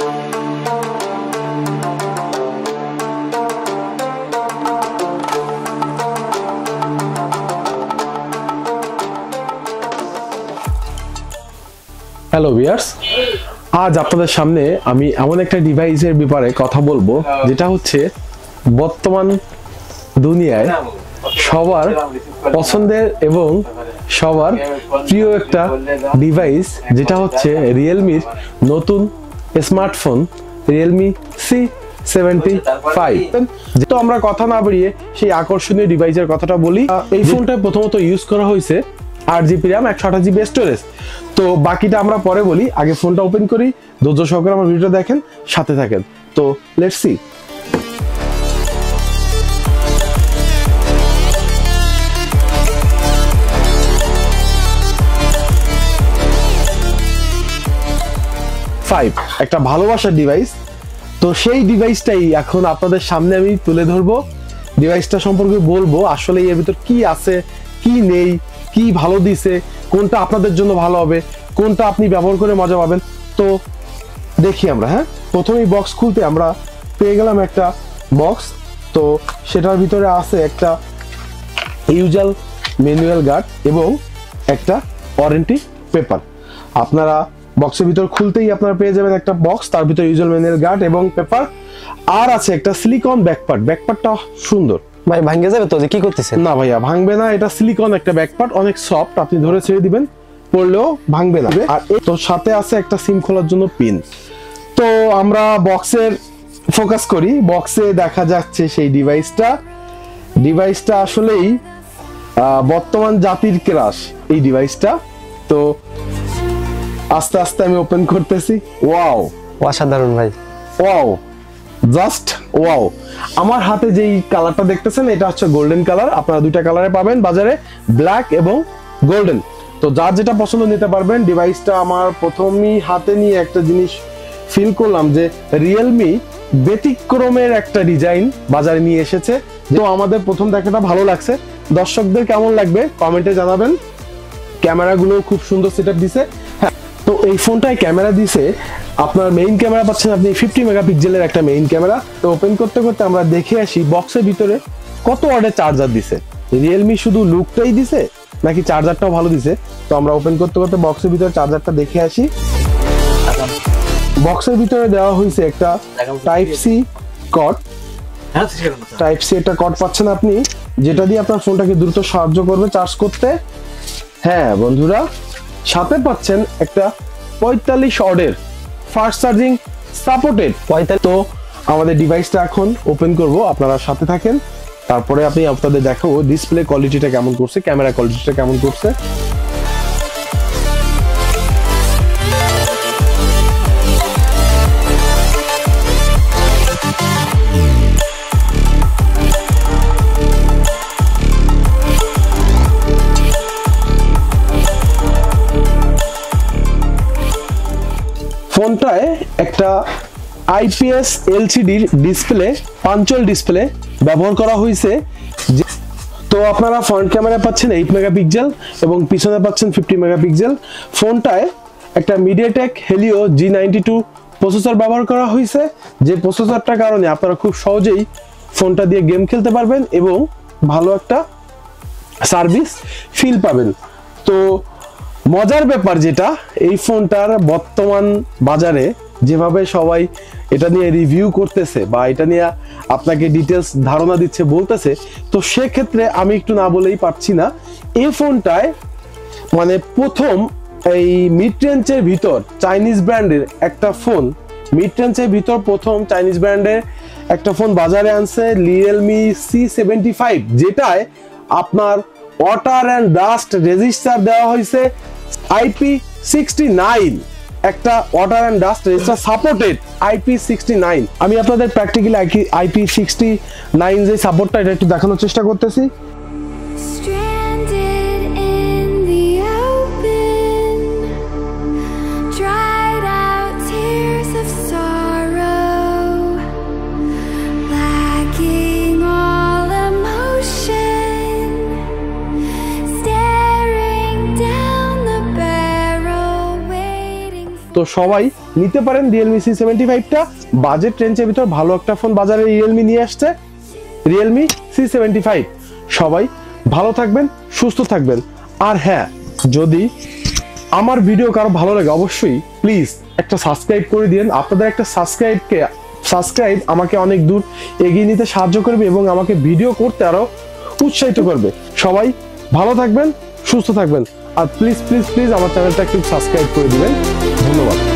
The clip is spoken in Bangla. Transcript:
হ্যালো ভিউয়ার্স, আজ আপনাদের সামনে আমি এমন একটা ডিভাইসের ব্যাপারে কথা বলবো যেটা হচ্ছে বর্তমান দুনিয়ায় সবার পছন্দের এবং সবার প্রিয় একটা ডিভাইস, যেটা হচ্ছে রিয়েলমির নতুন স্মার্টফোন রিয়েলমি C75। তো আমরা কথা না বাড়িয়ে সেই আকর্ষণীয় ডিভাইসের কথাটা বলি। এই ফোনটা প্রথমত ইউজ করা হয়েছে 8GB RAM 128GB স্টোরেজ। তো বাকিটা আমরা পরে বলি, আগে ফোনটা ওপেন করি, ধৈর্য সহকারে আমার ভিডিওটা দেখেন, সাথে থাকেন। তো লেটস সি। একটা ভালোবাসার ডিভাইস। তো সেই ডিভাইসটাই এখন আপনাদের সামনে আমি তুলে ধরবো, ডিভাইসটা সম্পর্কে বলবো আসলে এর ভিতর কি আছে কি নেই, কি ভালো দিছে, কোনটা আপনাদের জন্য ভালো হবে, কোনটা আপনি ব্যবহার করে মজা পাবেন। তো দেখি আমরা। প্রথমেই বক্স খুলতে আমরা পেয়ে গেলাম একটা বক্স। তো সেটার ভিতরে আছে একটা ইউজাল ম্যানুয়াল গার্ড এবং একটা ওয়ারেন্টি পেপার। আপনারা বক্সের ভিতর খুলতেই আপনারা পেয়ে যাবেন একটা বক্স, তার ভিতরে ইউজাল ম্যানুয়াল গার্ড এবং পেপার, আর আছে একটা সিলিকন ব্যাকপার্ট। ব্যাকপার্টটা সুন্দর। ভাই ভাঙে যাবে তো? যে কি করতেছেন? না ভাইয়া, ভাঙবে না। এটা সিলিকন একটা ব্যাকপার্ট, অনেক সফট, আপনি ধরে ছেড়ে দিবেন, পড়লেও ভাঙবে না। আর তো সাথে আছে একটা সিম খোলার জন্য পিন। তো আমরা বক্সের ফোকাস করি। বক্সে দেখা যাচ্ছে সেই ডিভাইসটা আসলেই বর্তমান জাতির ক্রাশ এই ডিভাইসটা। তো আস্তে আস্তে আমি ওপেন করতেছি। ওয়াও, অসাধারণ ভাই, ওয়াও, জাস্ট ওয়াও। আমার হাতে যেই কালারটা দেখতেছেন এটা হচ্ছে গোল্ডেন কালার। আপনারা দুইটা কালারে পাবেন বাজারে, ব্ল্যাক এবং গোল্ডেন। তো যার যেটা পছন্দ নিতে পারবেন। ডিভাইসটা আমার প্রথমেই হাতে নিয়ে একটা জিনিস ফিল করলাম যে রিয়েলমি ব্যতিক্রমের একটা ডিজাইন বাজারে নিয়ে এসেছে। তো আমাদের প্রথম দেখাটা ভালো লাগছে, দর্শকদের কেমন লাগবে কমেন্টে জানাবেন। ক্যামেরাগুলো খুব সুন্দর সেটআপ দিছে। হ্যাঁ, তো এই ফোনটায় ক্যামেরা দিছে, আপনার মেইন ক্যামেরা পাচ্ছেন আপনি 50 মেগাপিক্সেলের একটা মেইন ক্যামেরা। তো ওপেন করতে করতে আমরা দেখে আসি বক্সের ভিতরে কত ওয়াটের চার্জার দিছে। রিয়েলমি শুধু লুকটাই দিছে নাকি চার্জারটাও ভালো দিছে? তো আমরা ওপেন করতে করতে বক্সের ভিতরে চার্জারটা দেখে আসি। বক্সের ভিতরে দেওয়া হয়েছে একটা type C cord. Type C একটা কর্ড পাচ্ছেন আপনি, যেটা দিয়ে আপনার ফোনটাকে দ্রুত সাহায্য করবে চার্জ করতে। হ্যাঁ বন্ধুরা, সাথে পাচ্ছেন একটা 45 ওয়াটের ফাস্ট চার্জিং সাপোর্টেড। তো আমাদের ডিভাইসটা এখন ওপেন করব, আপনারা সাথে থাকেন। তারপরে আমি আপনাদের দেখাবো ডিসপ্লে কোয়ালিটিটা কেমন করছে, ক্যামেরা কোয়ালিটিটা কেমন করছে। ফোনটায় একটা আইপিএস এলসিডি ডিসপ্লে, পাঞ্চল ডিসপ্লে ব্যবহার করা হয়েছে। তো আপনারা ফ্রন্ট ক্যামেরা পাচ্ছেন 8 মেগাপিক্সেল এবং পিছনে পাচ্ছেন 50 মেগাপিক্সেল। ফোনটায় একটা মিডিয়াটেক হেলিও G92 প্রসেসর ব্যবহার করা হয়েছে, যে প্রসেসরটার কারণে আপনারা খুব সহজেই ফোনটা দিয়ে গেম খেলতে পারবেন এবং ভালো একটা সার্ভিস ফিল পাবেন। তো মজার ব্যাপার যেটা, এই ফোনটার বর্তমান বাজারে যেভাবে সবাই এটা নিয়ে রিভিউ করতেছে বা এটা নিয়ে আপনাকে ডিটেলস ধারণা দিচ্ছে বলতেছে, তো সেক্ষেত্রে আমি একটু না বলেই পারছি না। এই ফোনটায় মানে প্রথম এই মিড রেঞ্জের ভিতর চাইনিজ ব্র্যান্ডের একটা ফোন, মিড রেঞ্জের ভিতর প্রথম চাইনিজ ব্র্যান্ডের একটা ফোন বাজারে আনছে রিয়েলমি C75, যেটায় আপনার ওয়াটার অ্যান্ড ডাস্ট রেজিস্টার দেওয়া হয়েছে IP69, একটা water and dust register supported IP69। আমি আপনাদের প্র্যাকটিক্যালি IP69 যে সাপোর্টটা এটা একটু দেখানোর চেষ্টা করতেছি। তো সবাই নিতে পারেন রিয়েলমি C75টা। বাজেট রেঞ্জের ভিতর ভালো একটা ফোন বাজারে রিয়েলমি নিয়ে আসছে, রিয়েলমি C75। সবাই ভালো থাকবেন, সুস্থ থাকবেন। আর হ্যাঁ, যদি আমার ভিডিও কারো ভালো লাগে অবশ্যই প্লিজ একটা সাবস্ক্রাইব করে দিন। আপনাদের একটা সাবস্ক্রাইব আমাকে অনেক দূর এগিয়ে নিতে সাহায্য করবে এবং আমাকে ভিডিও করতে আরো উৎসাহিত করবে। সবাই ভালো থাকবেন, সুস্থ থাকবেন। আর প্লিজ প্লিজ প্লিজ আমার চ্যানেলটা একটু সাবস্ক্রাইব করে দিবেন। ধন্যবাদ।